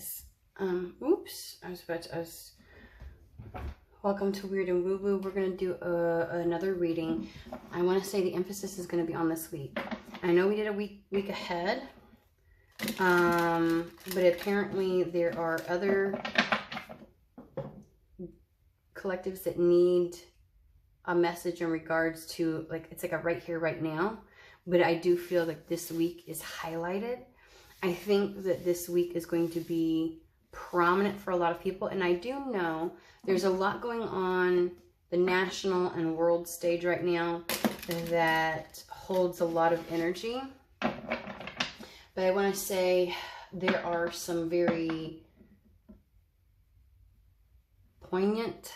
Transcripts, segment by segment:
guys. Oops, welcome to Weird and Woo Woo. We're going to do another reading. I want to say the emphasis is going to be on this week. I know we did a week ahead, but apparently there are other collectives that need a message in regards to, like, it's like a right here, right now. But I do feel like this week is highlighted. I think that this week is going to be prominent for a lot of people. And I do know there's a lot going on the national and world stage right now that holds a lot of energy. But I want to say there are some very poignant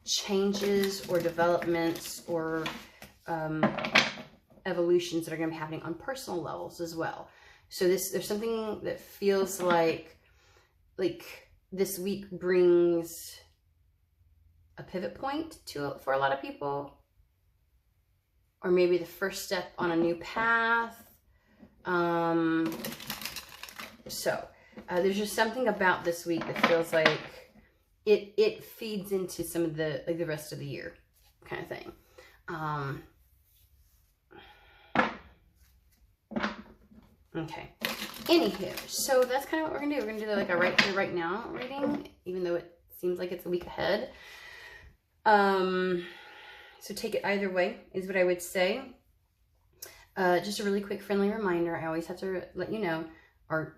changes or developments or evolutions that are going to be happening on personal levels as well. So there's something that feels like this week brings a pivot point for a lot of people, or maybe the first step on a new path. There's just something about this week that feels like it feeds into some of the rest of the year kind of thing. Okay. Anywho, so that's kind of what we're gonna do. We're gonna do like a right here, right now reading, even though it seems like it's a week ahead. So take it either way is what I would say. Just a really quick friendly reminder. I always have to let you know, or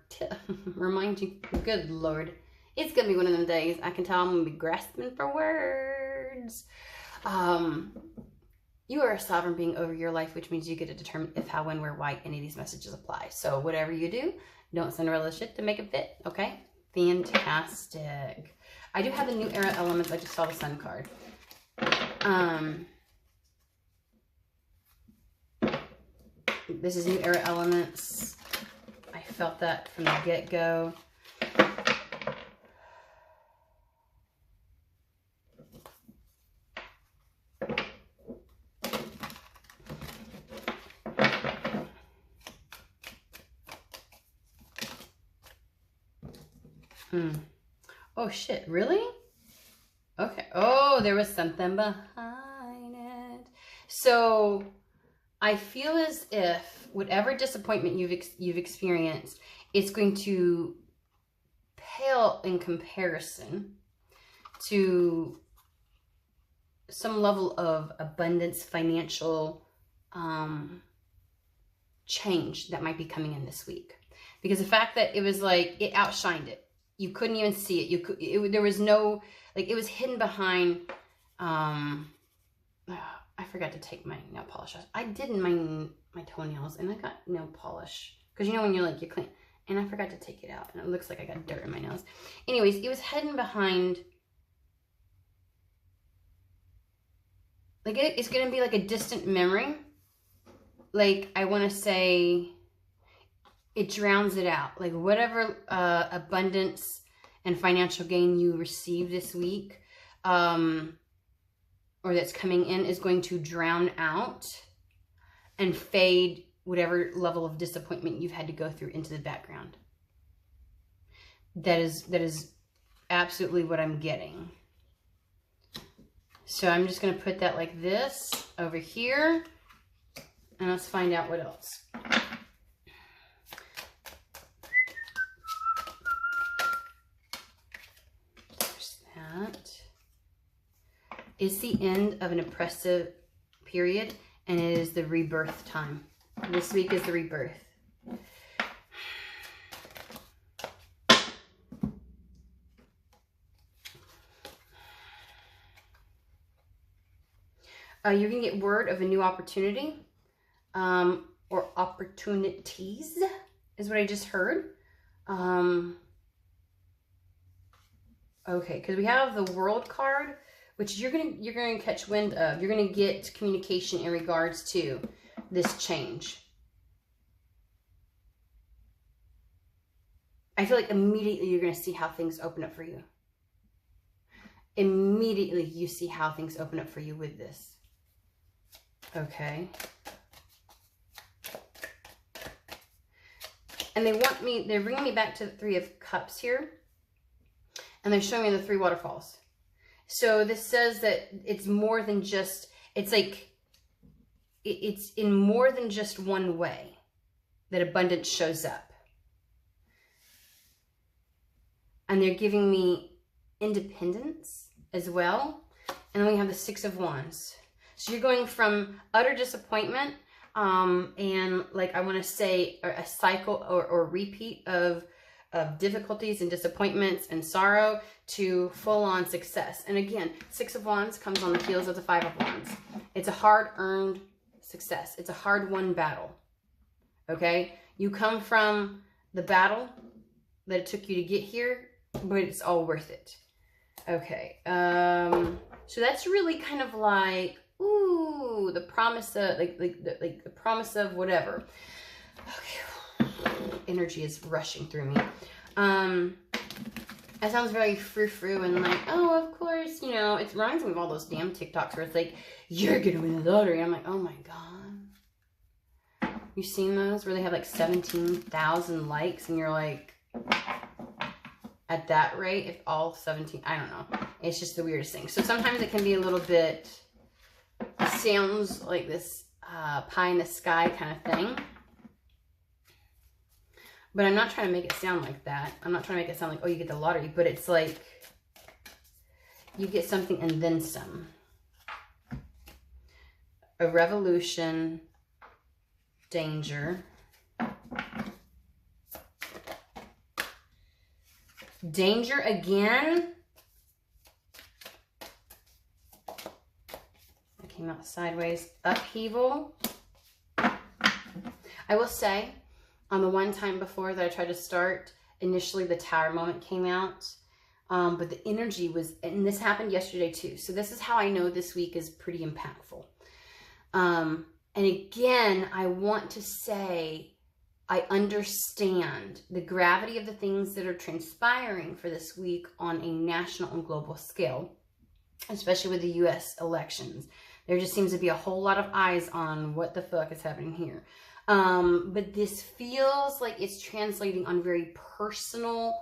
remind you, good Lord, it's gonna be one of them days. I can tell I'm gonna be grasping for words. You are a sovereign being over your life, which means you get to determine if, how, when, where, why any of these messages apply. So whatever you do, don't Cinderella shit to make it fit, okay? Fantastic. I do have the new era elements. I just saw the sun card. This is new era elements. I felt that from the get-go. Oh shit, really? Okay. Oh, there was something behind it. So I feel as if whatever disappointment you've experienced, it's going to pale in comparison to some level of abundance, financial change that might be coming in this week. Because the fact that it was like, it outshined it. You couldn't even see it. There was no, like, it was hidden behind, I forgot to take my nail polish off. I did my toenails and I got nail polish. Because you know when you're like, you clean, and I forgot to take it out. And it looks like I got dirt in my nails. Anyways, it was hidden behind, like, it's going to be like a distant memory. Like, I want to say, it drowns it out. Like, whatever abundance and financial gain you receive this week, or that's coming in, is going to drown out and fade whatever level of disappointment you've had to go through into the background. That is absolutely what I'm getting. So I'm just going to put that like this over here, and let's find out what else. It's the end of an oppressive period, and it is the rebirth time. This week is the rebirth. You're going to get word of a new opportunity, or opportunities, is what I just heard. Okay, because we have the World card, which you're gonna catch wind of. You're gonna get communication in regards to this change. I feel like immediately you're gonna see how things open up for you. Immediately you see how things open up for you with this. Okay. And they're bringing me back to the Three of Cups here. And they're showing me the 3 waterfalls. So this says that it's more than just, it's like, it's in more than just one way that abundance shows up. And they're giving me independence as well. And then we have the 6 of Wands. So you're going from utter disappointment and like I want to say a cycle or repeat of difficulties and disappointments and sorrow to full-on success. And again, 6 of Wands comes on the heels of the 5 of Wands. It's a hard-earned success. It's a hard-won battle. Okay? You come from the battle that it took you to get here, but it's all worth it. Okay. So that's really kind of like, ooh, the promise of like the promise of whatever. Okay. Energy is rushing through me. That sounds very frou-frou and like, oh, of course, you know, it reminds me of all those damn TikToks where it's like, you're gonna win the lottery. I'm like, oh my God. You seen those where they have like 17,000 likes and you're like, at that rate, if all 17, I don't know. It's just the weirdest thing. So sometimes it can be a little bit, sounds like this pie in the sky kind of thing. But I'm not trying to make it sound like that. I'm not trying to make it sound like, oh, you get the lottery. But it's like, you get something and then some. A revolution, danger. Danger again. I came out sideways. Upheaval. I will say, on the one time before that I tried to start, initially the Tower moment came out. But the energy was, and this happened yesterday too. So this is how I know this week is pretty impactful. And again, I want to say, I understand the gravity of the things that are transpiring for this week on a national and global scale, especially with the U.S. elections. There just seems to be a whole lot of eyes on what the fuck is happening here. But this feels like it's translating on very personal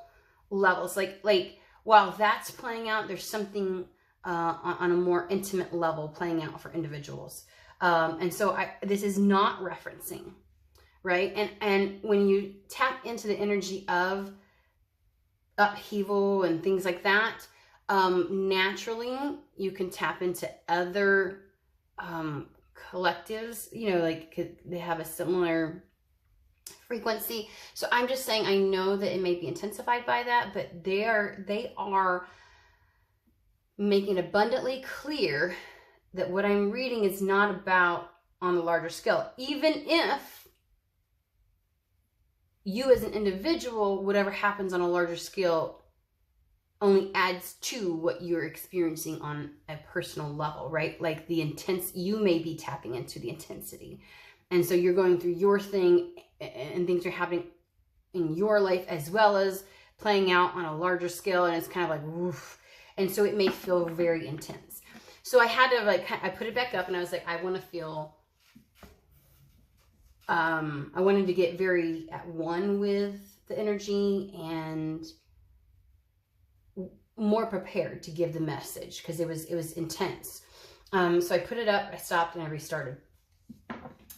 levels. Like while that's playing out, there's something on a more intimate level playing out for individuals. And so this is not referencing, right? And when you tap into the energy of upheaval and things like that, naturally you can tap into other collectives, you know, like they have a similar frequency. So I'm just saying, I know that it may be intensified by that, but they are making abundantly clear that what I'm reading is not about on the larger scale. Even if you as an individual, whatever happens on a larger scale only adds to what you're experiencing on a personal level, right? Like you may be tapping into the intensity. And so you're going through your thing and things are happening in your life as well as playing out on a larger scale. And it's kind of like, woof. And so it may feel very intense. So I had to I put it back up and I was like, I want to feel, I wanted to get very at one with the energy and more prepared to give the message because it was intense. So I put it up, I stopped, and I restarted.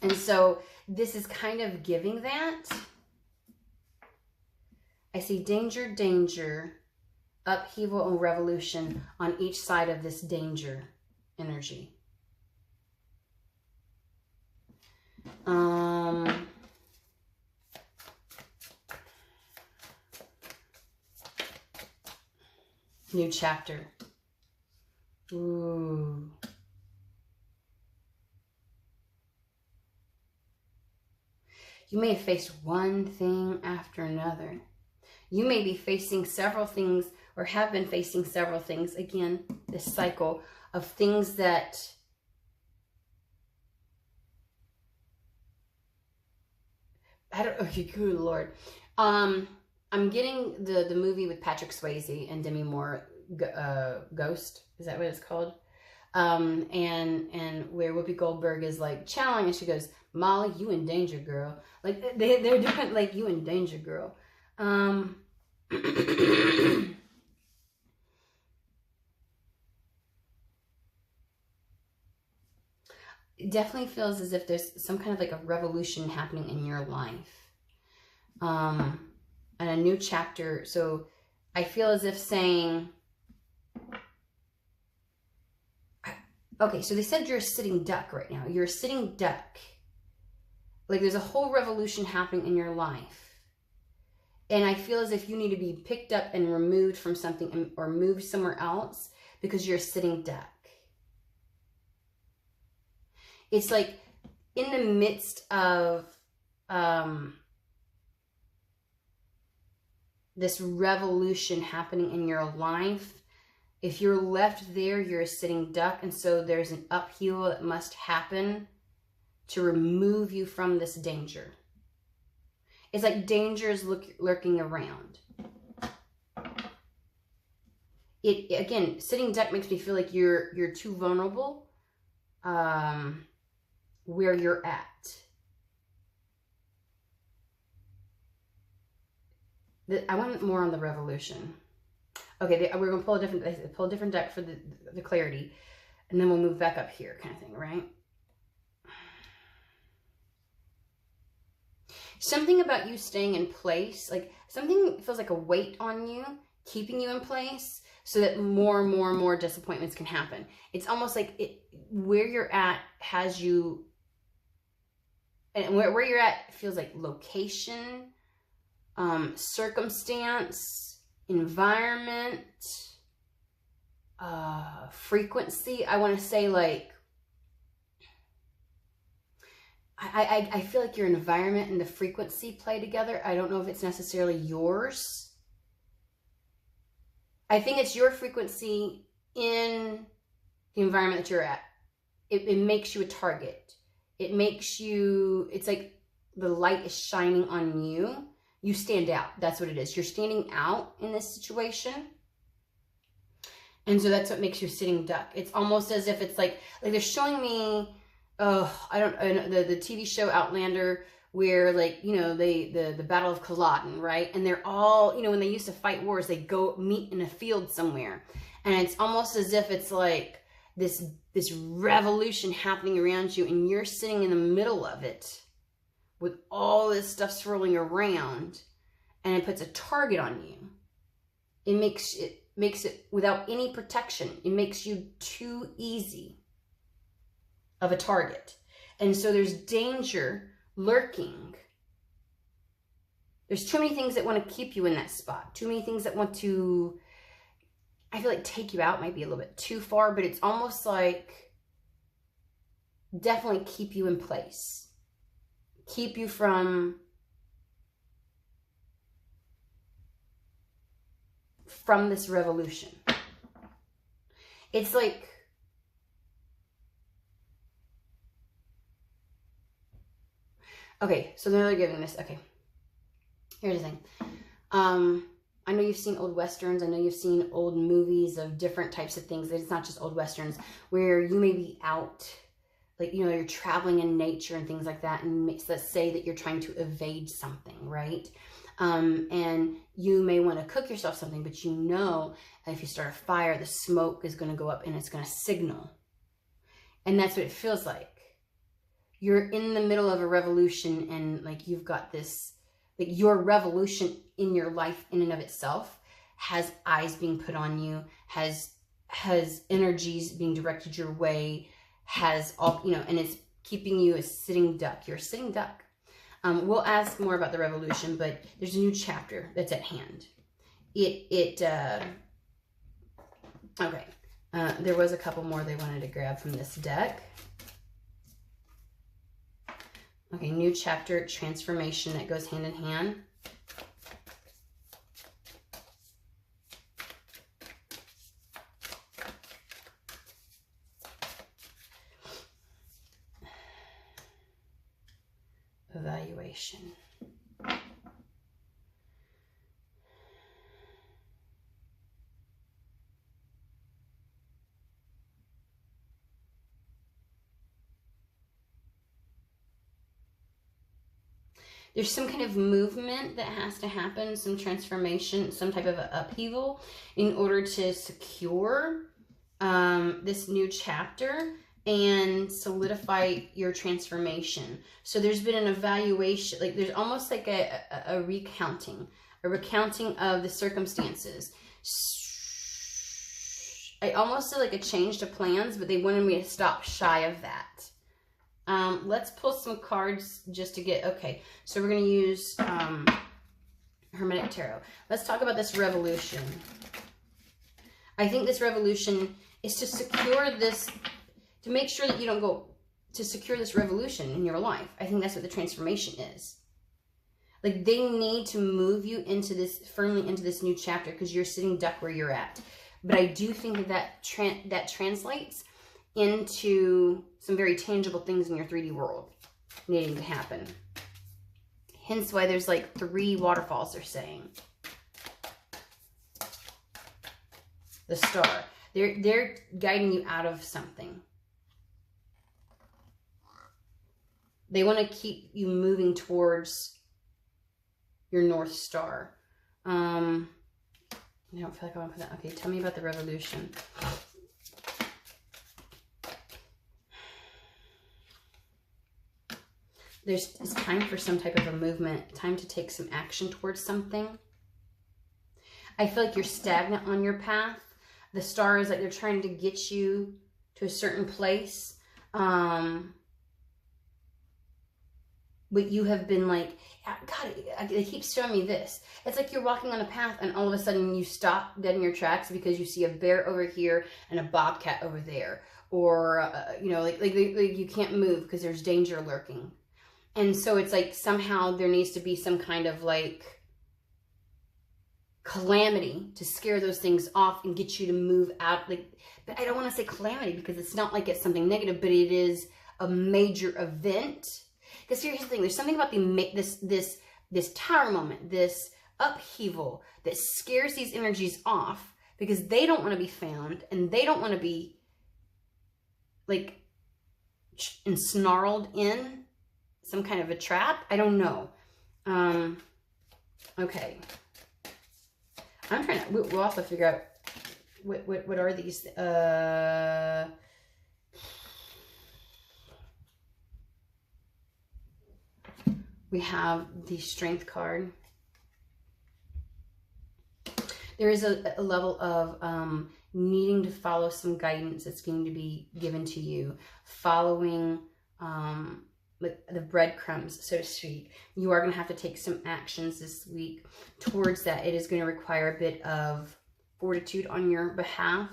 And so this is kind of giving that. I see danger, danger, upheaval, and revolution on each side of this danger energy. New chapter. Ooh. You may have faced one thing after another. You may be facing several things or have been facing several things. Again, this cycle of things that okay, good Lord. I'm getting the movie with Patrick Swayze and Demi Moore, Ghost. Is that what it's called? And where Whoopi Goldberg is like channeling, and she goes, Molly, you in danger, girl. Like they're doing like, you in danger, girl. It definitely feels as if there's some kind of like a revolution happening in your life. And a new chapter. So I feel as if saying, okay, so they said you're a sitting duck right now. You're a sitting duck. Like there's a whole revolution happening in your life. And I feel as if you need to be picked up and removed from something or moved somewhere else because you're a sitting duck. It's like in the midst of this revolution happening in your life, if you're left there, you're a sitting duck. And so there's an upheaval that must happen to remove you from this danger. It's like danger is lurking around. Again, sitting duck makes me feel like you're too vulnerable where you're at. I want more on the revolution. Okay, we're going to pull a different deck for the clarity, and then we'll move back up here kind of thing, right? Something about you staying in place, like something feels like a weight on you, keeping you in place so that more and more and more disappointments can happen. It's almost like where you're at has you, and where you're at feels like location, circumstance, environment, frequency. I want to say like, I feel like your environment and the frequency play together. I don't know if it's necessarily yours. I think it's your frequency in the environment that you're at. It makes you a target. It makes you, it's like the light is shining on you. You stand out. That's what it is. You're standing out in this situation. And so that's what makes you a sitting duck. It's almost as if it's like they're showing me, I don't know, the TV show Outlander, where like, you know, the Battle of Culloden, right? And they're all, you know, when they used to fight wars, they go meet in a field somewhere. And it's almost as if it's like this revolution happening around you, and you're sitting in the middle of it with all this stuff swirling around, and it puts a target on you. It makes it without any protection. It makes you too easy of a target. And so there's danger lurking. There's too many things that want to keep you in that spot. Too many things that want to, I feel like take you out might be a little bit too far, but it's almost like definitely keep you in place. Keep you from this revolution. It's like, okay, so they're giving this, okay, here's the thing. I know you've seen old Westerns. I know you've seen old movies of different types of things. It's not just old Westerns, where you may be out, like, you know, you're traveling in nature and things like that. And let's say that you're trying to evade something, right? And you may want to cook yourself something, but you know, if you start a fire, the smoke is going to go up and it's going to signal. And that's what it feels like. You're in the middle of a revolution, and like you've got this, like your revolution in your life in and of itself has eyes being put on you, has energies being directed your way, has all, you know, and it's keeping you a sitting duck. You're a sitting duck. We'll ask more about the revolution, but there's a new chapter that's at hand. Okay. There was a couple more they wanted to grab from this deck. Okay, new chapter, transformation, that goes hand in hand. Evaluation. There's some kind of movement that has to happen, some transformation, some type of upheaval in order to secure this new chapter and solidify your transformation. So there's been an evaluation, like there's almost like a recounting of the circumstances. I almost did like a change to plans, but they wanted me to stop shy of that. Let's pull some cards just to get, okay. So we're going to use Hermetic Tarot. Let's talk about this revolution. I think this revolution is to secure this, to make sure that you don't go, to secure this revolution in your life. I think that's what the transformation is. Like they need to move you into this, firmly into this new chapter because you're sitting duck where you're at. But I do think that that translates into some very tangible things in your 3D world needing to happen. Hence why there's like 3 waterfalls they're saying. The star. They're guiding you out of something. They want to keep you moving towards your North Star. I don't feel like I want to put that. Okay, tell me about the revolution. It's time for some type of a movement, time to take some action towards something. I feel like you're stagnant on your path. The star is like they're trying to get you to a certain place. But you have been like, God, it keeps showing me this. It's like you're walking on a path and all of a sudden you stop dead in your tracks because you see a bear over here and a bobcat over there. Or, you know, like you can't move because there's danger lurking. And so it's like somehow there needs to be some kind of like calamity to scare those things off and get you to move out. Like, but I don't want to say calamity because it's not like it's something negative, but it is a major event. Because here's the thing, there's something about this tower moment, this upheaval that scares these energies off because they don't want to be found and they don't want to be like ensnarled in some kind of a trap. I don't know. Okay. I'm trying to, we'll also figure out what are these, we have the Strength card. There is a level of needing to follow some guidance that's going to be given to you. Following the breadcrumbs, so to speak. You are going to have to take some actions this week towards that. It is going to require a bit of fortitude on your behalf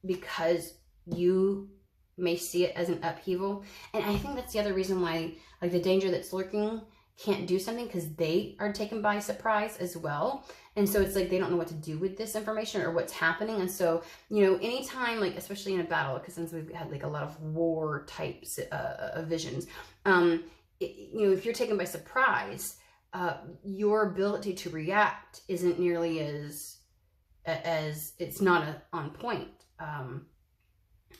because you may see it as an upheaval. And I think that's the other reason why, like, the danger that's lurking can't do something, because they are taken by surprise as well. And so it's like they don't know what to do with this information or what's happening. And so, you know, anytime, like, especially in a battle, because since we've had like a lot of war types visions, you know, if you're taken by surprise, your ability to react isn't nearly as it's not on point.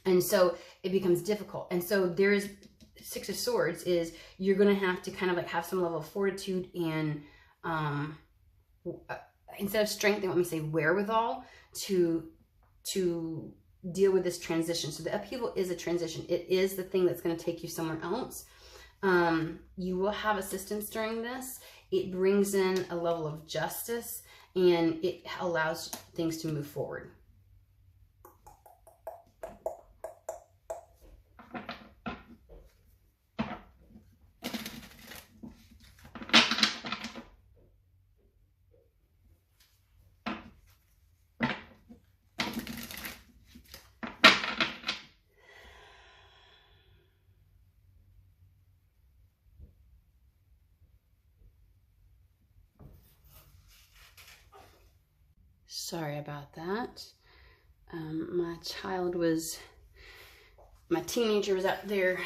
And so it becomes difficult. And so there's Six of Swords is you're going to have to kind of like have some level of fortitude and instead of strength, they want me to say wherewithal to deal with this transition. So the upheaval is a transition. It is the thing that's going to take you somewhere else. You will have assistance during this. It brings in a level of justice and it allows things to move forward. Sorry about that. My teenager was out there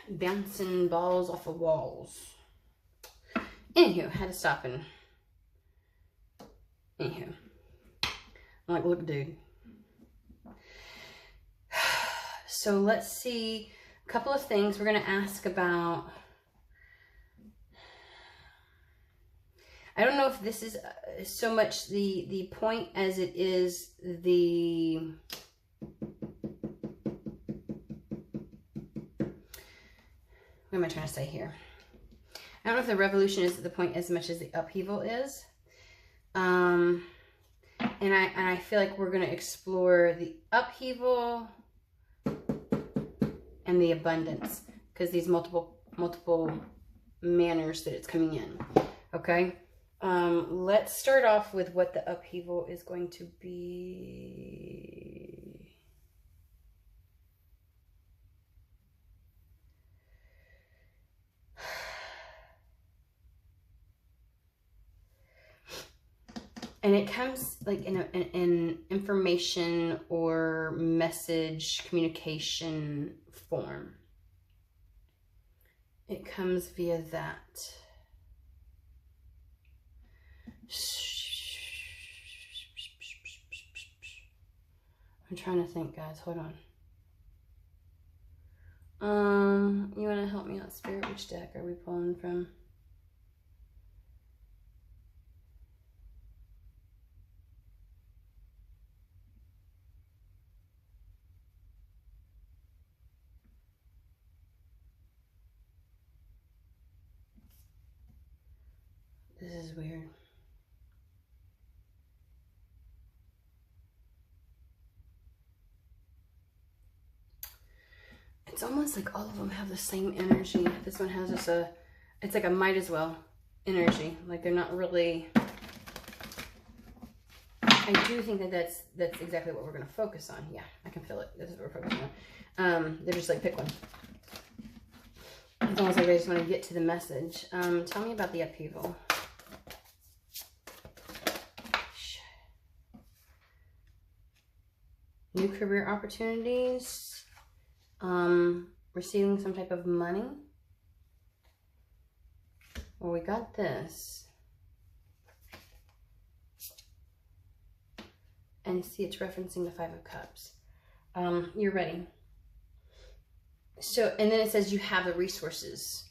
bouncing balls off of walls. Anywho, had to stop and, anywho, I'm like, look, dude. So let's see, a couple of things we're going to ask about I don't know if this is so much the point as it is the... What am I trying to say here? I don't know if the revolution is the point as much as the upheaval is. And I feel like we're going to explore the upheaval and the abundance, because these multiple manners that it's coming in. Okay. Let's start off with what the upheaval is going to be. And it comes like in an information or message communication form. It comes via that. I'm trying to think, guys. Hold on. You want to help me out, Spirit? Which deck are we pulling from? This is weird. It's almost like all of them have the same energy. This one has just it's like a might as well energy. Like they're not really... I do think that that's exactly what we're going to focus on. Yeah, I can feel it. This is what we're focusing on. They're just like, pick one. It's almost like they just want to get to the message. Tell me about the upheaval. New career opportunities. Receiving some type of money. Well, we got this. And see, it's referencing the Five of Cups. You're ready. So, and then it says you have the resources.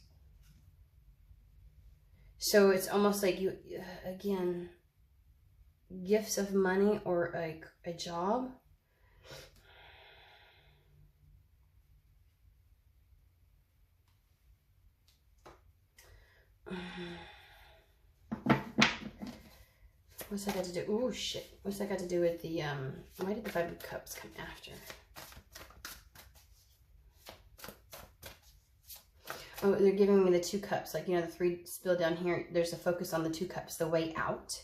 So it's almost like you, again, gifts of money or a job. What's that got to do? Oh shit. What's that got to do with the why did the Five of Cups come after? Oh, they're giving me the 2 cups. Like, you know, the 3 spill down here. There's a focus on the 2 cups. The way out.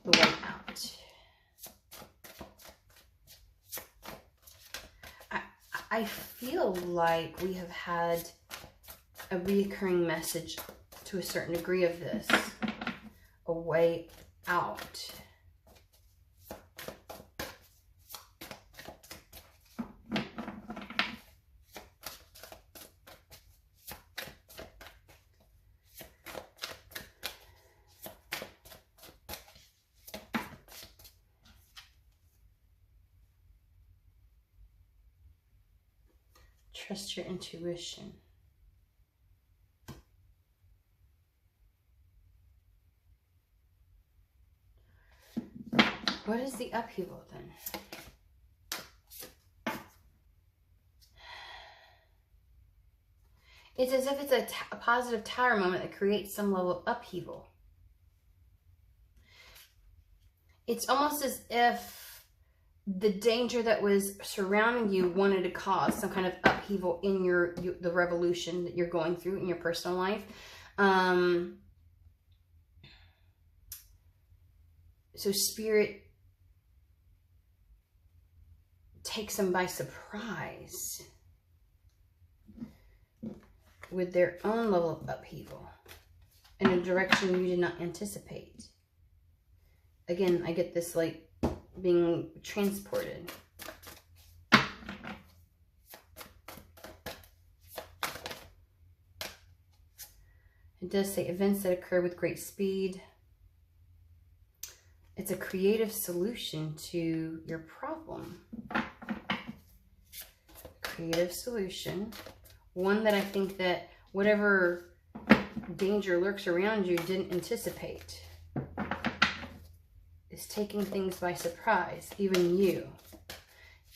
The way out. I feel like we have had a reoccurring message to a certain degree of this. A way out. Trust your intuition. What is the upheaval then? It's as if it's a positive tower moment that creates some level of upheaval. It's almost as if the danger that was surrounding you wanted to cause some kind of upheaval in the revolution that you're going through in your personal life. So Spirit takes them by surprise with their own level of upheaval in a direction you did not anticipate. Again, I get this like being transported. It does say events that occur with great speed. It's a creative solution to your problem. Creative solution. One that I think that whatever danger lurks around you didn't anticipate. It's taking things by surprise, even you.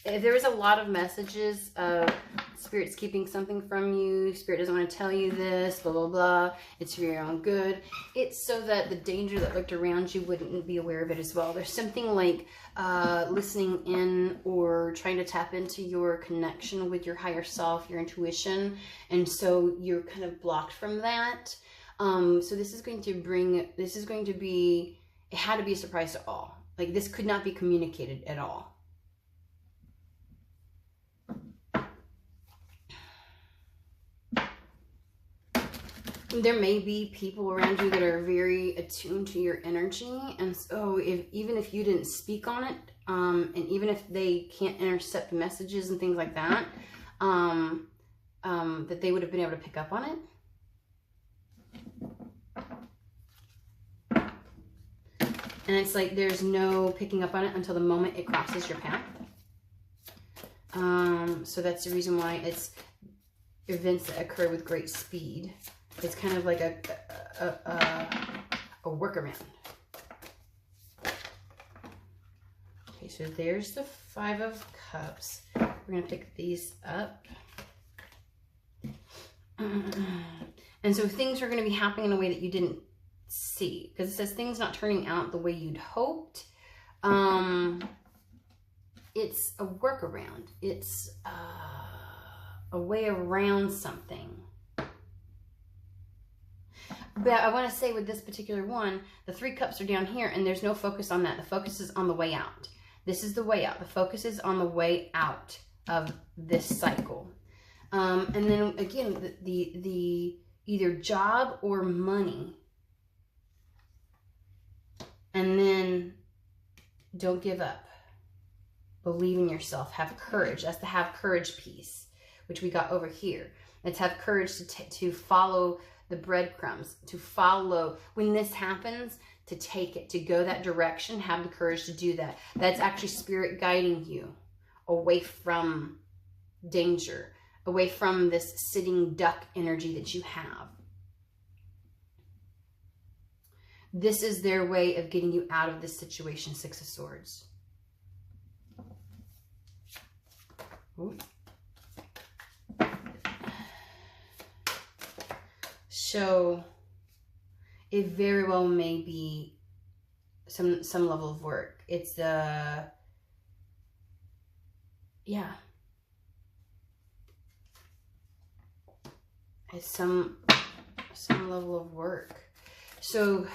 If there was a lot of messages of Spirit's keeping something from you, Spirit doesn't want to tell you this, blah, blah, blah, it's for your own good. It's so that the danger that lurked around you wouldn't be aware of it as well. There's something like listening in or trying to tap into your connection with your higher self, your intuition, and so you're kind of blocked from that. So this is going to be, it had to be a surprise to all. Like, this could not be communicated at all. There may be people around you that are very attuned to your energy, and so even if you didn't speak on it, and even if they can't intercept messages and things like that, that they would have been able to pick up on it. And it's like there's no picking up on it until the moment it crosses your path. So that's the reason why it's events that occur with great speed. It's kind of like a workaround. Okay, so there's the 5 of Cups. We're going to pick these up. And so things are going to be happening in a way that you didn't see. Because it says things not turning out the way you'd hoped. It's a workaround. It's a way around something. But I want to say with this particular one, the 3 cups are down here and there's no focus on that. The focus is on the way out. This is the way out. The focus is on the way out of this cycle. And then again, the either job or money. And then don't give up. Believe in yourself. Have courage. That's the have courage piece, which we got over here. Let's have courage to follow the breadcrumbs, to follow when this happens, to take it, to go that direction, have the courage to do that. That's actually Spirit guiding you away from danger, away from this sitting duck energy that you have. This is their way of getting you out of this situation, 6 of Swords. Ooh. So it very well may be some level of work. It's yeah. It's some level of work. So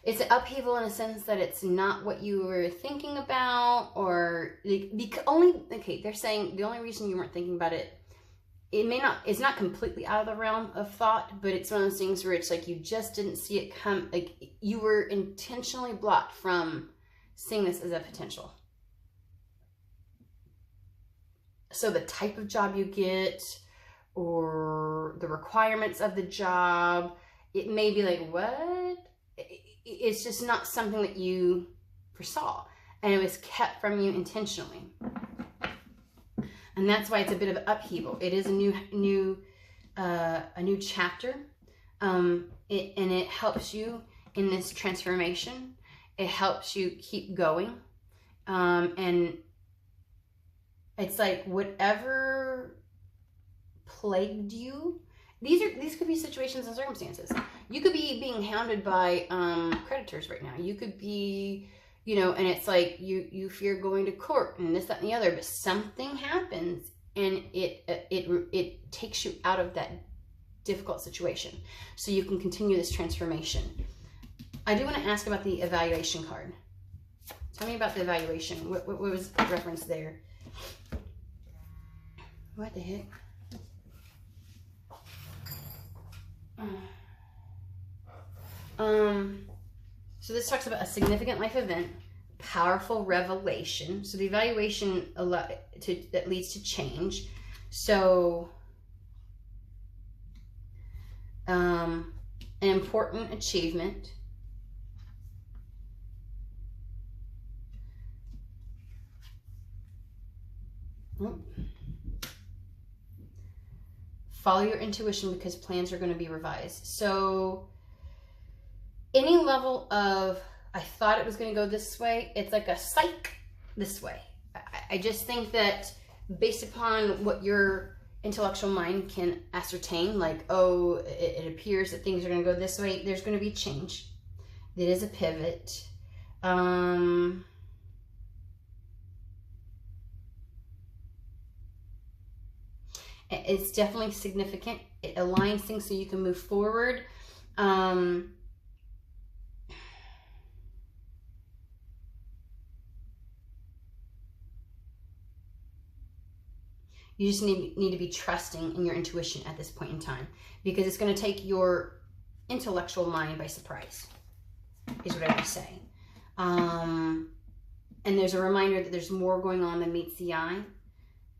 it's an upheaval in a sense that it's not what you were thinking about, or they're saying the only reason you weren't thinking about it, it's not completely out of the realm of thought, but it's one of those things where it's like you just didn't see it come, like you were intentionally blocked from seeing this as a potential. So the type of job you get or the requirements of the job, it may be like, what? It's just not something that you foresaw, and it was kept from you intentionally. And that's why it's a bit of an upheaval. It is a new chapter, and it helps you in this transformation. It helps you keep going, and it's like whatever plagued you. These could be situations and circumstances. You could be being hounded by creditors right now. You could be, and it's like you fear going to court and this, that, and the other. But something happens and it takes you out of that difficult situation, so you can continue this transformation. I do want to ask about the evaluation card. Tell me about the evaluation. What was the reference there? What the heck? So this talks about a significant life event, powerful revelation. So the evaluation that leads to change. So an important achievement. Follow your intuition because plans are going to be revised. So any level of I thought it was going to go this way. It's like a psych this way. I just think that based upon what your intellectual mind can ascertain, like, oh, it appears that things are going to go this way, there's going to be change. It is a pivot. It's definitely significant. It aligns things so you can move forward. You just need to be trusting in your intuition at this point in time, because it's going to take your intellectual mind by surprise, is what I would say. And there's a reminder that there's more going on than meets the eye,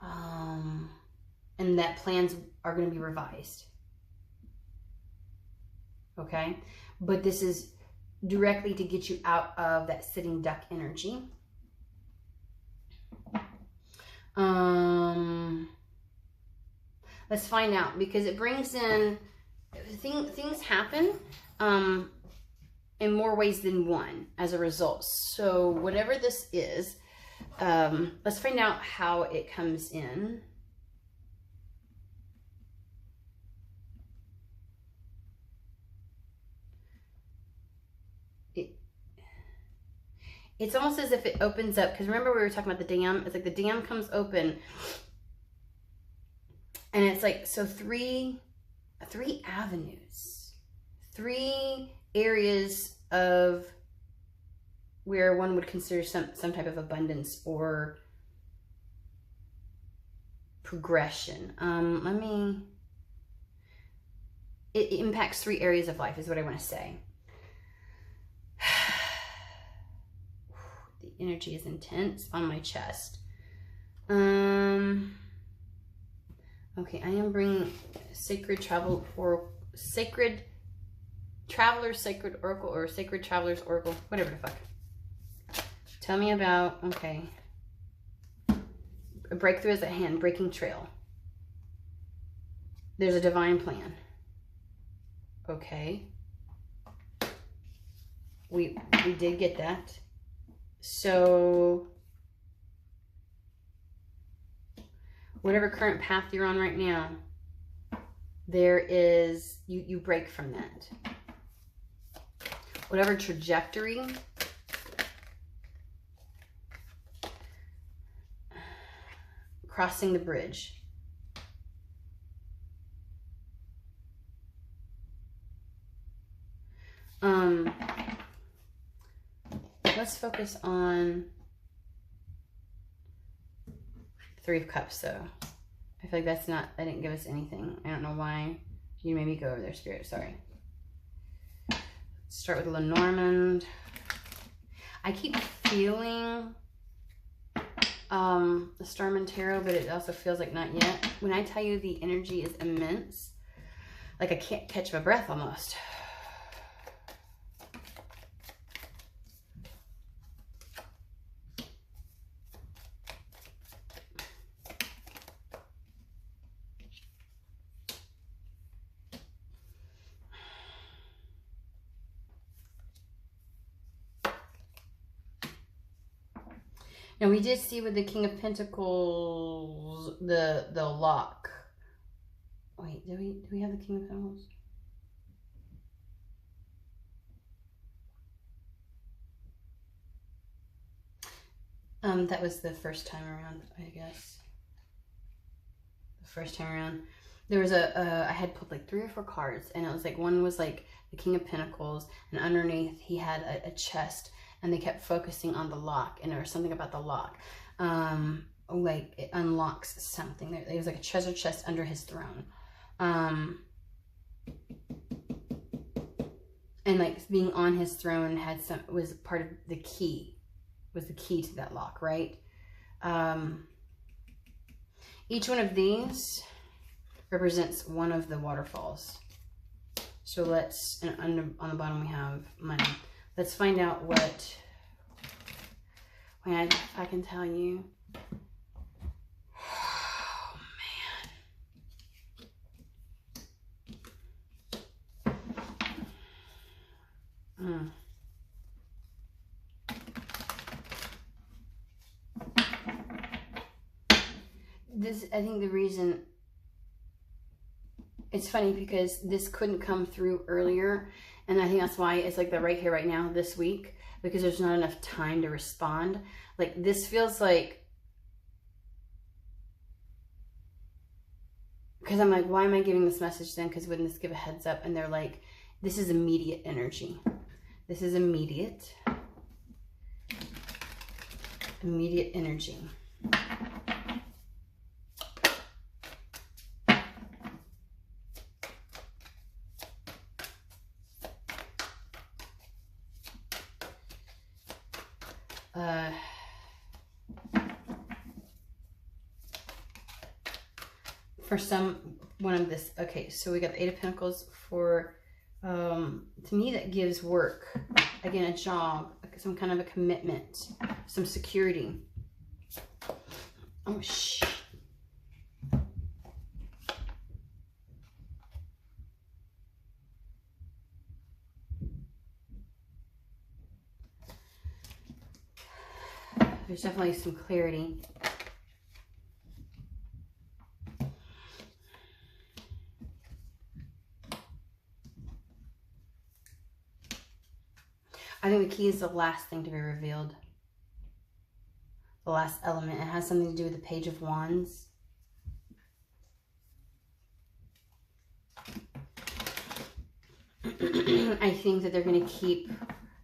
and that plans are going to be revised. Okay? But this is directly to get you out of that sitting duck energy. Let's find out, because it brings in things happen in more ways than one as a result. So whatever this is, let's find out how it comes in. It's almost as if it opens up, because remember we were talking about the dam? It's like the dam comes open, and it's like, so three avenues, 3 areas of where one would consider some type of abundance or progression. It impacts 3 areas of life is what I want to say. The energy is intense on my chest. Okay, I am bringing Sacred Travel or Sacred Traveler, Sacred Oracle, or Sacred Traveler's Oracle, whatever the fuck. Tell me about, okay. A breakthrough is at hand, breaking trail. There's a divine plan. Okay. We did get that. So whatever current path you're on right now, there is, you break from that. Whatever trajectory, crossing the bridge. Let's focus on 3 of Cups, though. I feel like that's not, that didn't give us anything. I don't know why. You made me go over there, Spirit. Sorry. Let's start with Lenormand. I keep feeling the Starman Tarot, but it also feels like not yet. When I tell you the energy is immense, like I can't catch my breath almost. Now we did see with the King of Pentacles the lock. Wait, do we have the King of Pentacles? That was the first time around, I guess. The first time around, there was I had pulled like 3 or 4 cards, and it was like, one was like the King of Pentacles, and underneath he had a chest. And they kept focusing on the lock, and there was something about the lock. Like it unlocks something. There was like a treasure chest under his throne. And like being on his throne was part of the key, was the key to that lock, right? Each one of these represents one of the waterfalls. So let's, and on the bottom we have money. Let's find out what, if I can tell you. Oh, man. this, I think the reason, it's funny because this couldn't come through earlier, and I think that's why it's like the right here, right now, this week, because there's not enough time to respond. Like, this feels like, because I'm like, why am I giving this message then? Because wouldn't this give a heads up? And they're like, this is immediate energy. This is immediate energy. For one of this, okay, so we got the Eight of Pentacles for, to me that gives work. Again, a job, some kind of a commitment, some security. Oh, shit. There's definitely some clarity. I think the key is the last thing to be revealed. The last element. It has something to do with the Page of Wands. I think that they're going to keep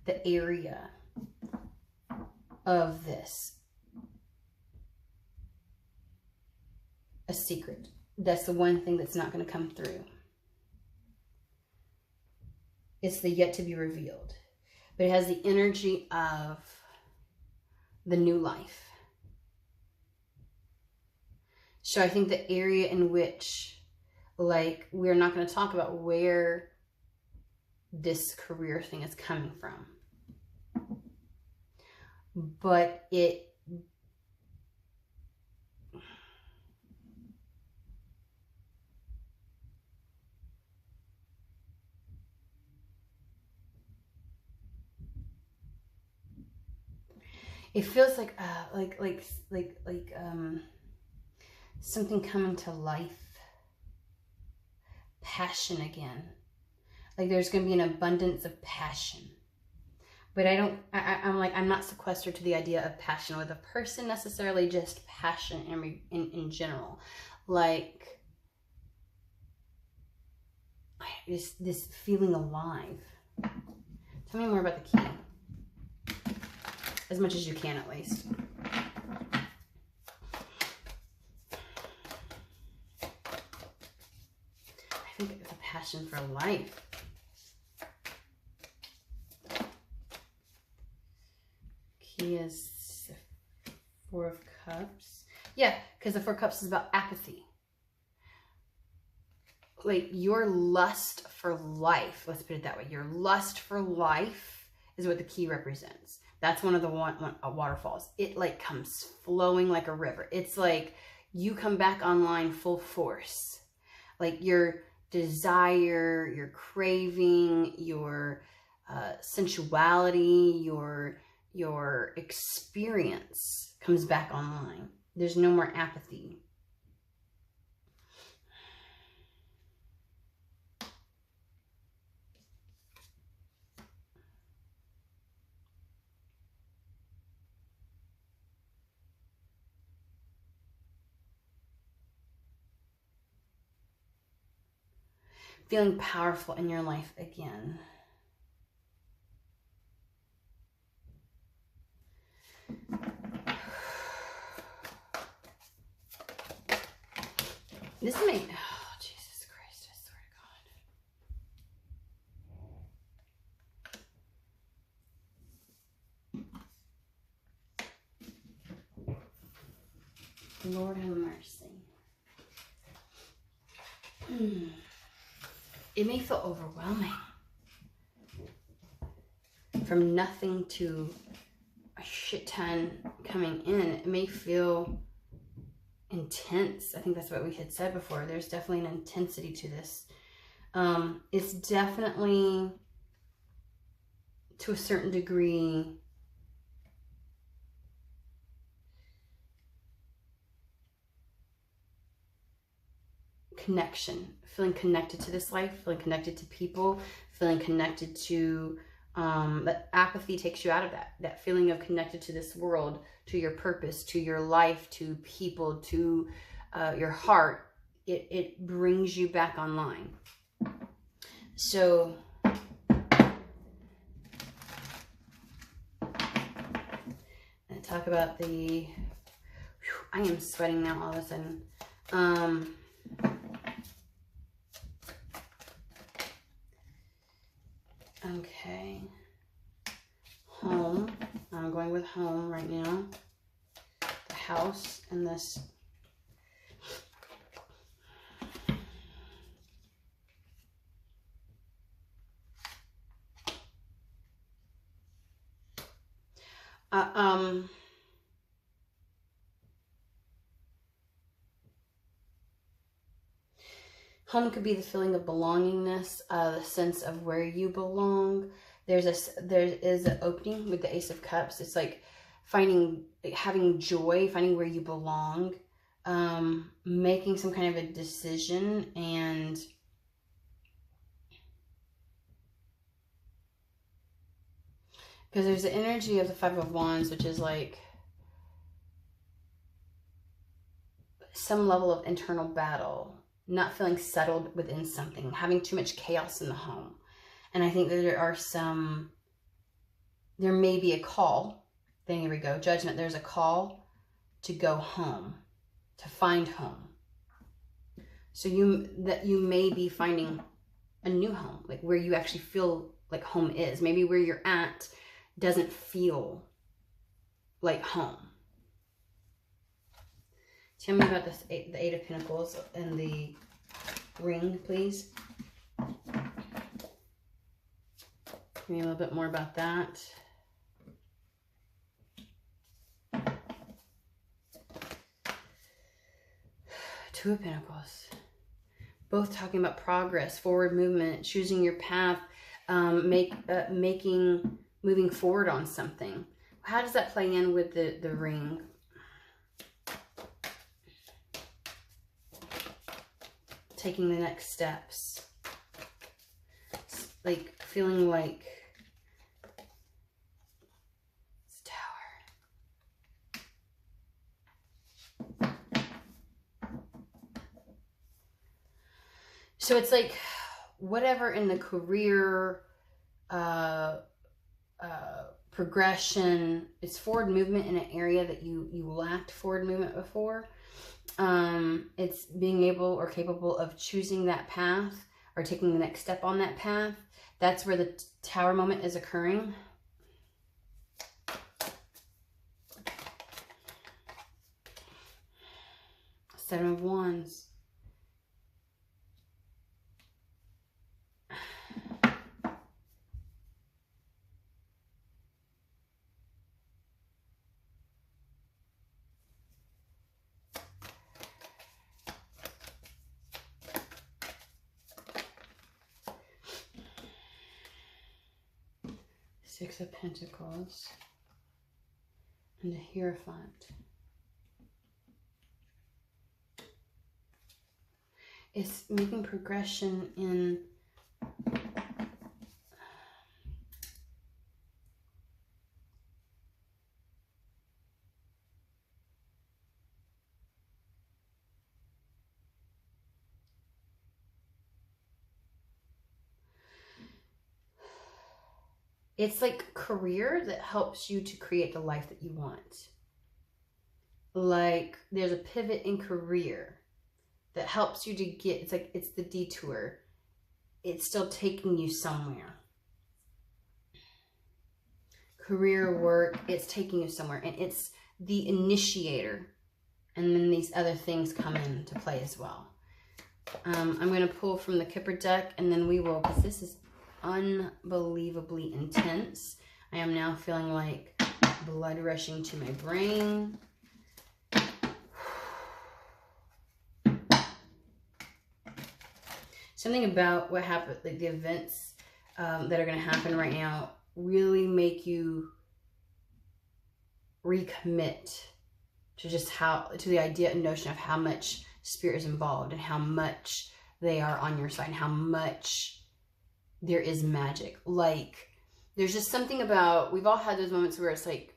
the area of this a secret. That's the one thing that's not going to come through. It's the yet to be revealed. But it has the energy of the new life. So I think the area in which, like, we're not going to talk about where this career thing is coming from. But it feels like something coming to life, passion again. Like there's going to be an abundance of passion. But I'm not sequestered to the idea of passion with a person necessarily, just passion in general. Like this feeling alive. Tell me more about the key. As much as you can, at least. I think it's a passion for life. Key is the Four of Cups. Yeah, because the Four of Cups is about apathy. Like your lust for life, let's put it that way. Your lust for life is what the key represents. That's one of the waterfalls. It like comes flowing like a river. It's like you come back online full force. Like your desire, your craving, your sensuality, your experience comes back online. There's no more apathy. Feeling powerful in your life again. This may, oh Jesus Christ, I swear to God. Lord have mercy. It may feel overwhelming. From nothing to a shit ton coming in, it may feel intense. I think that's what we had said before. There's definitely an intensity to this. It's definitely, to a certain degree, connection, feeling connected to this life, feeling connected to people, feeling connected to, that apathy takes you out of that feeling of connected to this world, to your purpose, to your life, to people, to your heart. It brings you back online. So and talk about the, I am sweating now all of a sudden. Okay. Home. I'm going with home right now. The house and this. Home could be the feeling of belongingness, the sense of where you belong. There is an opening with the Ace of Cups. It's like having joy, finding where you belong, making some kind of a decision, and because there's the energy of the Five of Wands, which is like some level of internal battle, not feeling settled within something, having too much chaos in the home. And I think that there may be a call. Then here we go, Judgment. There's a call to go home, to find home. So you may be finding a new home, like where you actually feel like home is. Maybe where you're at doesn't feel like home. Tell me about the Eight of Pentacles and the ring, please. Give me a little bit more about that. Two of Pentacles. Both talking about progress, forward movement, choosing your path, moving forward on something. How does that play in with the ring? Taking the next steps. Like feeling like it's Tower. So it's like whatever in the career progression, it's forward movement in an area that you lacked forward movement before. It's being able or capable of choosing that path or taking the next step on that path. That's where the Tower moment is occurring. Seven of Wands. Six of Pentacles and a Hierophant. It's making progression in it's like career that helps you to create the life that you want. Like there's a pivot in career that helps you to get, it's like, it's the detour. It's still taking you somewhere. Career, work, it's taking you somewhere. And it's the initiator. And then these other things come into play as well. I'm going to pull from the Kipper deck and then we will, because this is unbelievably intense. I am now feeling like blood rushing to my brain. Something about what happened, like the events that are going to happen right now, really make you recommit to just to the idea and notion of how much Spirit is involved and how much they are on your side and how much there is magic. Like, there's just something about, we've all had those moments where it's like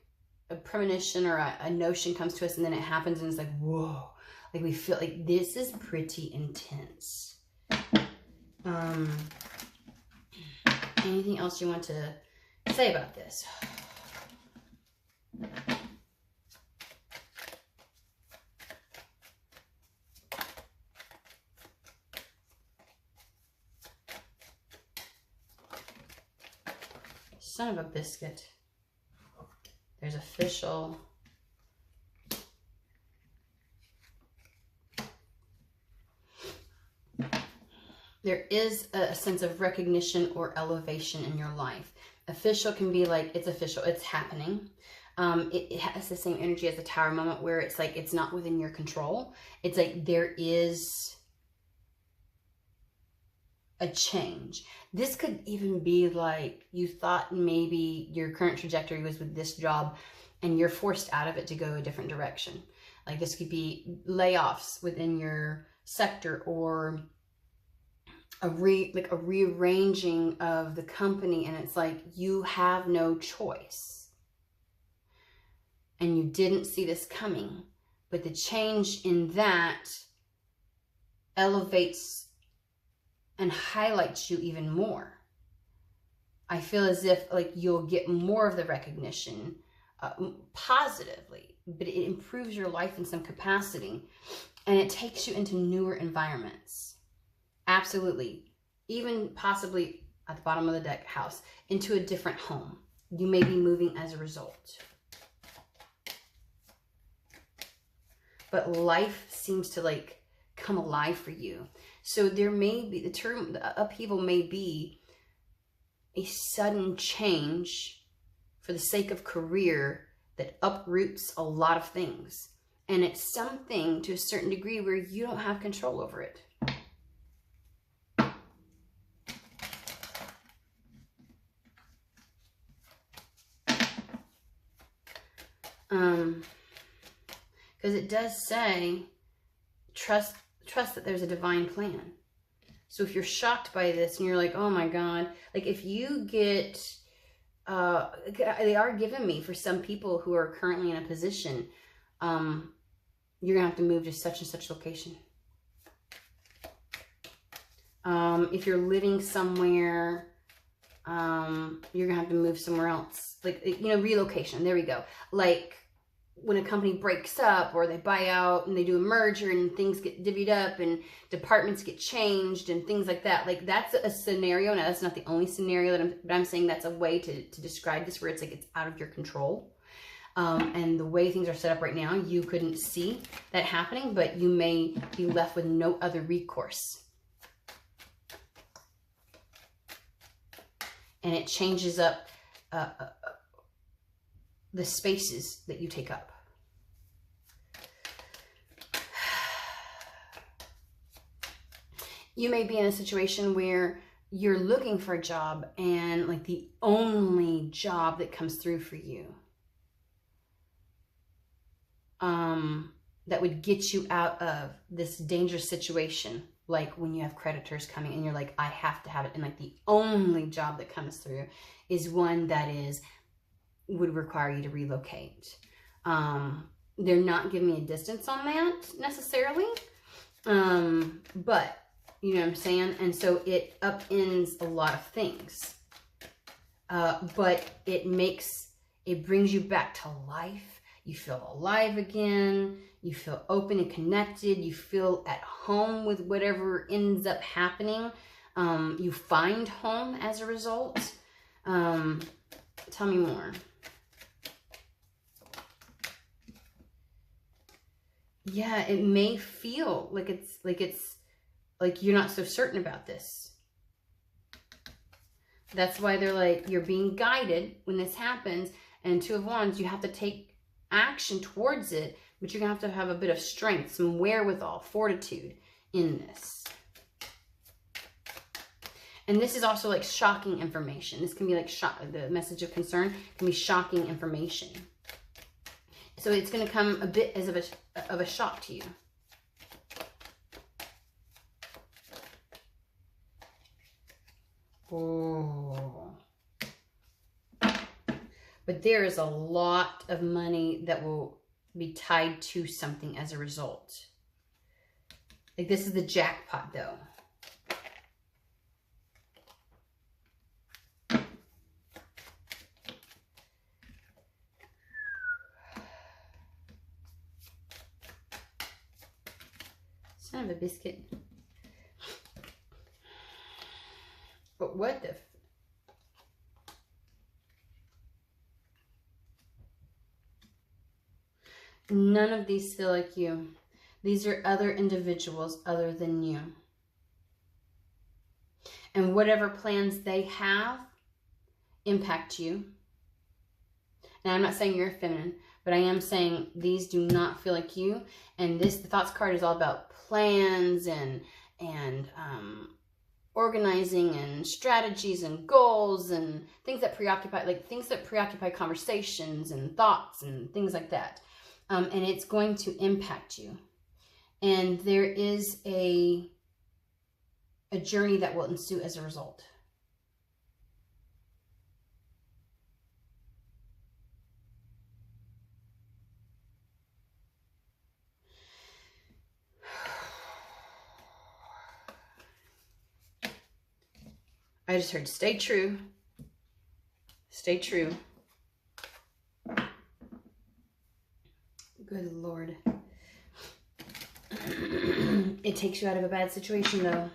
a premonition or a notion comes to us and then it happens and it's like, whoa. Like, we feel like this is pretty intense. Anything else you want to say about this? Son of a biscuit. There's official. There is a sense of recognition or elevation in your life. Official can be like, it's official, it's happening. It has the same energy as the Tower moment where it's like, it's not within your control. It's like there is a change. This could even be like you thought maybe your current trajectory was with this job and you're forced out of it to go a different direction. Like, this could be layoffs within your sector or a rearranging of the company, and it's like you have no choice. And you didn't see this coming, but the change in that elevates and highlights you even more. I feel as if like you'll get more of the recognition positively, but it improves your life in some capacity and it takes you into newer environments. Absolutely. Even possibly at the bottom of the deck house, into a different home. You may be moving as a result. But life seems to like come alive for you. So there may be, the upheaval may be a sudden change for the sake of career that uproots a lot of things. And it's something to a certain degree where you don't have control over it. Because it does say, trust that there's a divine plan. So if you're shocked by this and you're like, oh my God, like if you get, they are given me for some people who are currently in a position, you're gonna have to move to such and such location. If you're living somewhere, you're gonna have to move somewhere else. Like, you know, relocation, there we go. Like, when a company breaks up or they buy out and they do a merger and things get divvied up and departments get changed and things like that. Like, that's a scenario. Now, that's not the only scenario but I'm saying that's a way to describe this where it's like it's out of your control. And the way things are set up right now, you couldn't see that happening, but you may be left with no other recourse. And it changes up the spaces that you take up. You may be in a situation where you're looking for a job and like the only job that comes through for you that would get you out of this dangerous situation, like when you have creditors coming and you're like, I have to have it, and like the only job that comes through is one that would require you to relocate. They're not giving me a distance on that necessarily, but you know what I'm saying? And so it upends a lot of things, but it brings you back to life. You feel alive again. You feel open and connected. You feel at home with whatever ends up happening. You find home as a result. Tell me more. Yeah, it may feel like you're not so certain about this. That's why they're like, you're being guided when this happens. And Two of Wands, you have to take action towards it, but you're gonna have to have a bit of strength, some wherewithal, fortitude in this. And this is also like shocking information. This can be like the message of concern can be shocking information. So it's going to come a bit as of a shock to you. Oh. But there is a lot of money that will be tied to something as a result. Like this is the jackpot though. Son of a biscuit. But what the... None of these feel like you. These are other individuals other than you. And whatever plans they have impact you. Now, I'm not saying you're feminine, but I am saying these do not feel like you. And the Thoughts card is all about plans and organizing and strategies and goals and things that preoccupy conversations and thoughts and things like that. And it's going to impact you. And there is a journey that will ensue as a result. I just heard, stay true. Stay true. Good Lord. It takes you out of a bad situation, though.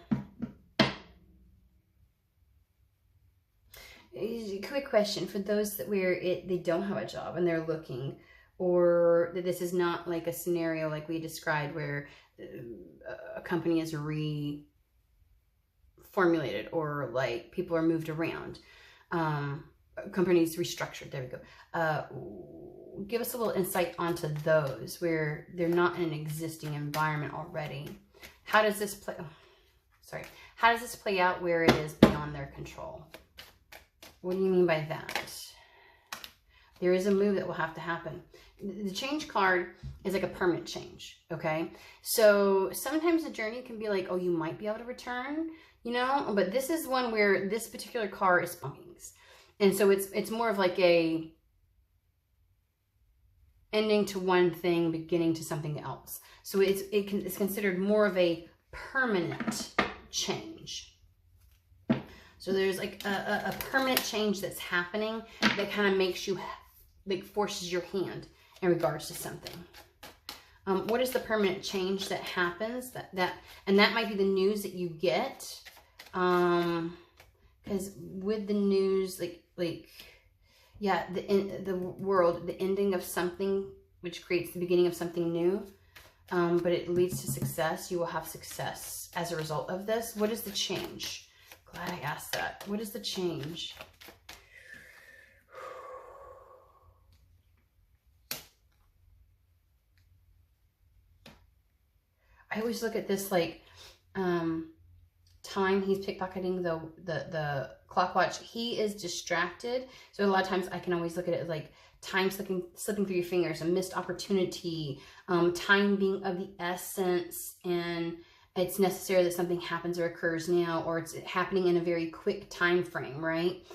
Quick question for those that they don't have a job and they're looking, or that this is not like a scenario like we described where a company is reformulated or like people are moved around. Companies restructured. There we go. Give us a little insight onto those where they're not in an existing environment already. How does this play? Oh, sorry. How does this play out where it is beyond their control? What do you mean by that? There is a move that will have to happen. The change card is like a permanent change. Okay. So sometimes the journey can be like, oh, you might be able to return, you know, but this is one where this particular card is punkings. And so it's more of like a ending to one thing, beginning to something else. So it's considered more of a permanent change. So there's like a permanent change that's happening that kind of makes you, like forces your hand in regards to something. What is the permanent change that happens? And that might be the news that you get. Because with the news, yeah, the world, the ending of something, which creates the beginning of something new, but it leads to success. You will have success as a result of this. What is the change? Glad I asked that. What is the change? I always look at this like time. He's pickpocketing the clock watch. He is distracted. So a lot of times I can always look at it as like time slipping through your fingers, a missed opportunity, time being of the essence, and it's necessary that something happens or occurs now, or it's happening in a very quick time frame, right?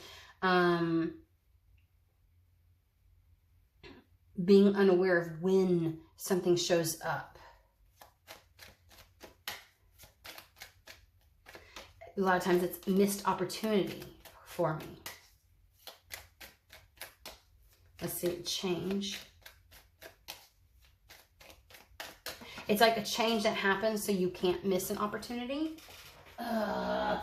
Being unaware of when something shows up. A lot of times it's missed opportunity for me. Let's see, change. It's like a change that happens so you can't miss an opportunity. A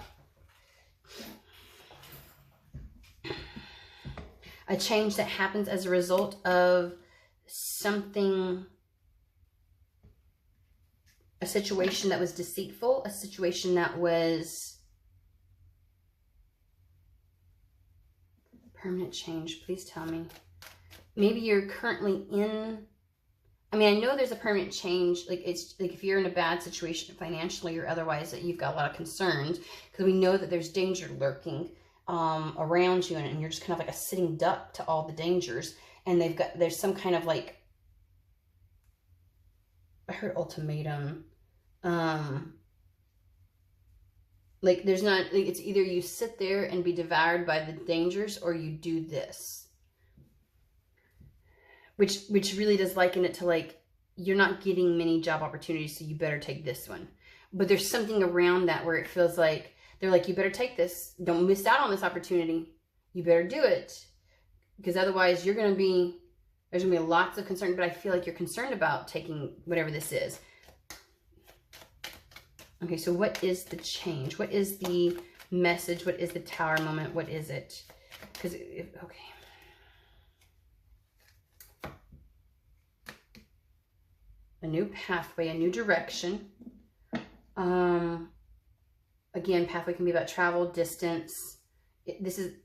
change that happens as a result of something, a situation that was deceitful, a situation that was permanent change. Please tell me. Maybe you're currently in, I mean, I know there's a permanent change. Like it's like if you're in a bad situation financially or otherwise, that you've got a lot of concerns, because we know that there's danger lurking around you, and you're just kind of like a sitting duck to all the dangers. And there's some kind of like, I heard ultimatum, Like there's not, like, it's either you sit there and be devoured by the dangers, or you do this. Which really does liken it to like, you're not getting many job opportunities, so you better take this one. But there's something around that where it feels like, they're like, you better take this. Don't miss out on this opportunity. You better do it. Because otherwise there's going to be lots of concern, but I feel like you're concerned about taking whatever this is. Okay, so what is the change? What is the message? What is the Tower moment? What is it? Because, okay. A new pathway, a new direction. Again, pathway can be about travel, distance. This is,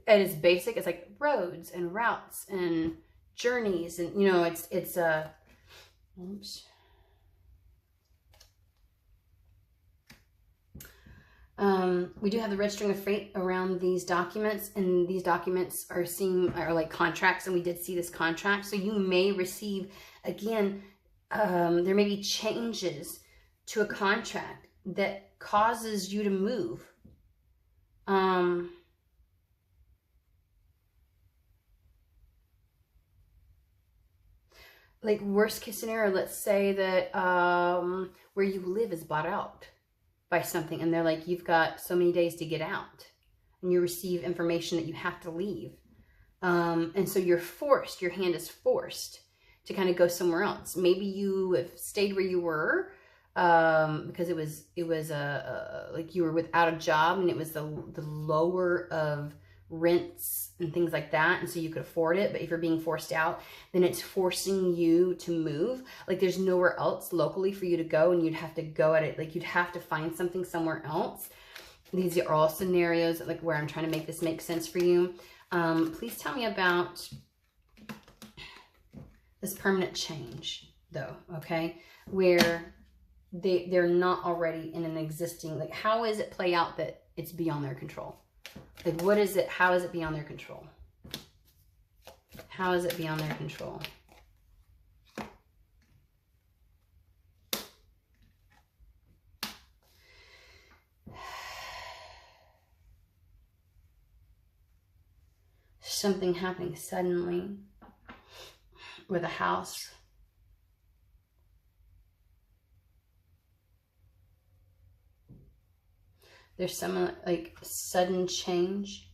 at its basic, it's like roads and routes and journeys, and you know, it's oops. We do have the red string of fate around these documents, and these documents are like contracts, and we did see this contract. So you may receive, again, there may be changes to a contract that causes you to move. Like worst case scenario, let's say that where you live is bought out by something, and they're like, you've got so many days to get out, and you receive information that you have to leave. And so you're forced, your hand is forced to kind of go somewhere else. Maybe you have stayed where you were because it was like you were without a job, and it was the lower of rents and things like that, and so you could afford it. But if you're being forced out, then it's forcing you to move. Like there's nowhere else locally for you to go, and you'd have to go at it, like you'd have to find something somewhere else. These are all scenarios like where I'm trying to make this make sense for you. Please tell me about this permanent change though, okay, where they're not already in an existing, like how is it play out that it's beyond their control? Like, what is it? How is it beyond their control? How is it beyond their control? Something happening suddenly with a house. There's some like sudden change.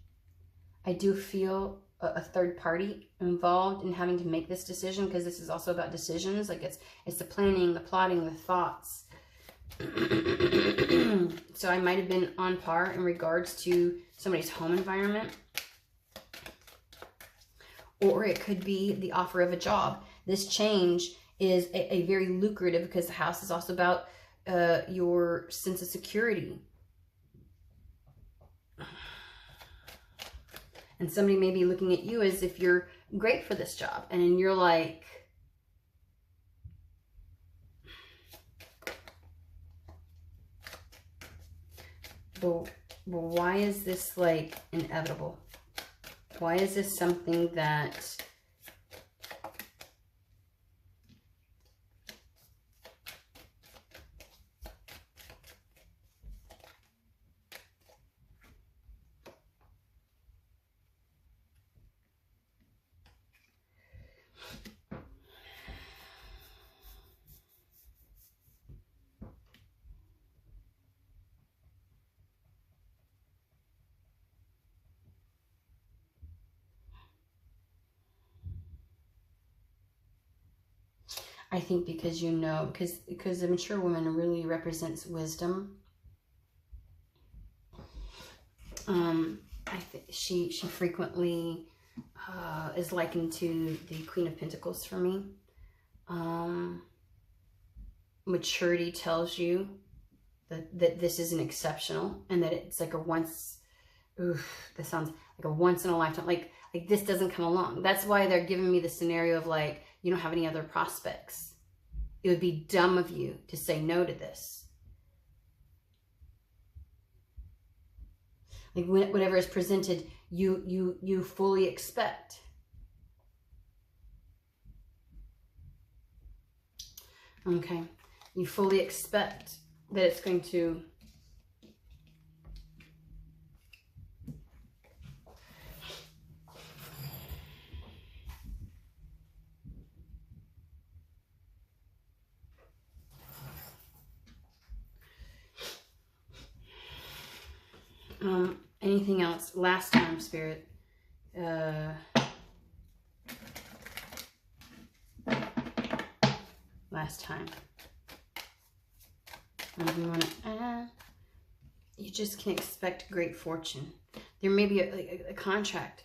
I do feel a third party involved in having to make this decision, because this is also about decisions. Like it's the planning, the plotting, the thoughts. So I might have been on par in regards to somebody's home environment. Or it could be the offer of a job. This change is a very lucrative, because the house is also about your sense of security. And somebody may be looking at you as if you're great for this job. And then you're like, but why is this like inevitable? Why is this something that I think because you know, because a mature woman really represents wisdom. I think she frequently is likened to the Queen of Pentacles for me. Maturity tells you that this isn't exceptional, and that it's like a once. This sounds like a once in a lifetime. Like this doesn't come along. That's why they're giving me the scenario of like, you don't have any other prospects. It would be dumb of you to say no to this. Like whatever is presented, you fully expect. Okay. You fully expect that it's going to Anything else? Last time, Spirit. Last time. You want to, you just can expect great fortune. There may be a contract.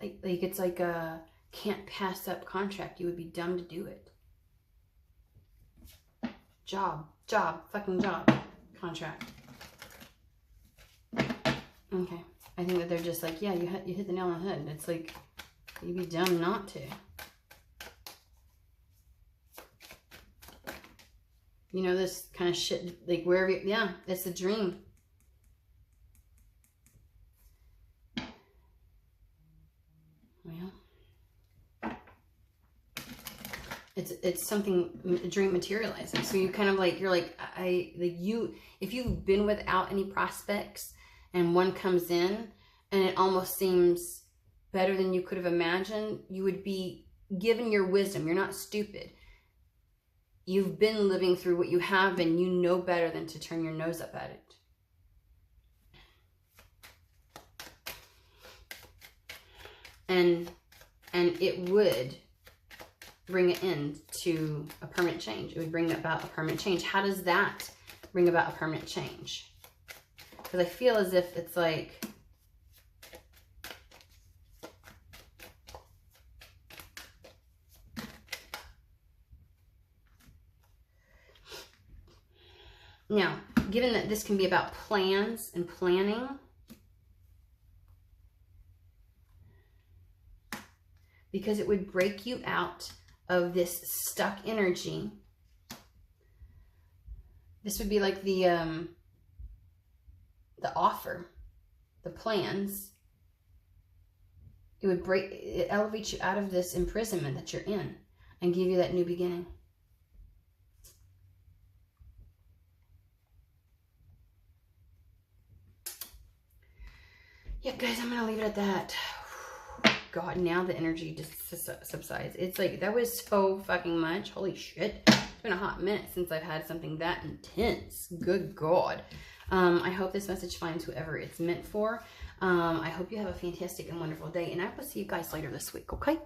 Like it's like a can't pass up contract. You would be dumb to do it. Job, fucking job, contract. Okay, I think that they're just like, yeah, you hit the nail on the head. It's like, you'd be dumb not to. You know, this kind of shit, like wherever, yeah, it's a dream. Well, it's something, a dream materializing. So you kind of like, you're like, if you've been without any prospects and one comes in and it almost seems better than you could have imagined, you would be given your wisdom. You're not stupid. You've been living through what you have, and you know better than to turn your nose up at it. And it would bring an end to a permanent change. It would bring about a permanent change. How does that bring about a permanent change? Because I feel as if it's like, now, given that this can be about plans and planning, because it would break you out of this stuck energy. This would be like the offer, the plans. It elevates you out of this imprisonment that you're in and give you that new beginning. Yep, guys, I'm going to leave it at that. God, now the energy just subsides. It's like, that was so fucking much. Holy shit. It's been a hot minute since I've had something that intense. Good God. I hope this message finds whoever it's meant for. I hope you have a fantastic and wonderful day. And I will see you guys later this week, okay?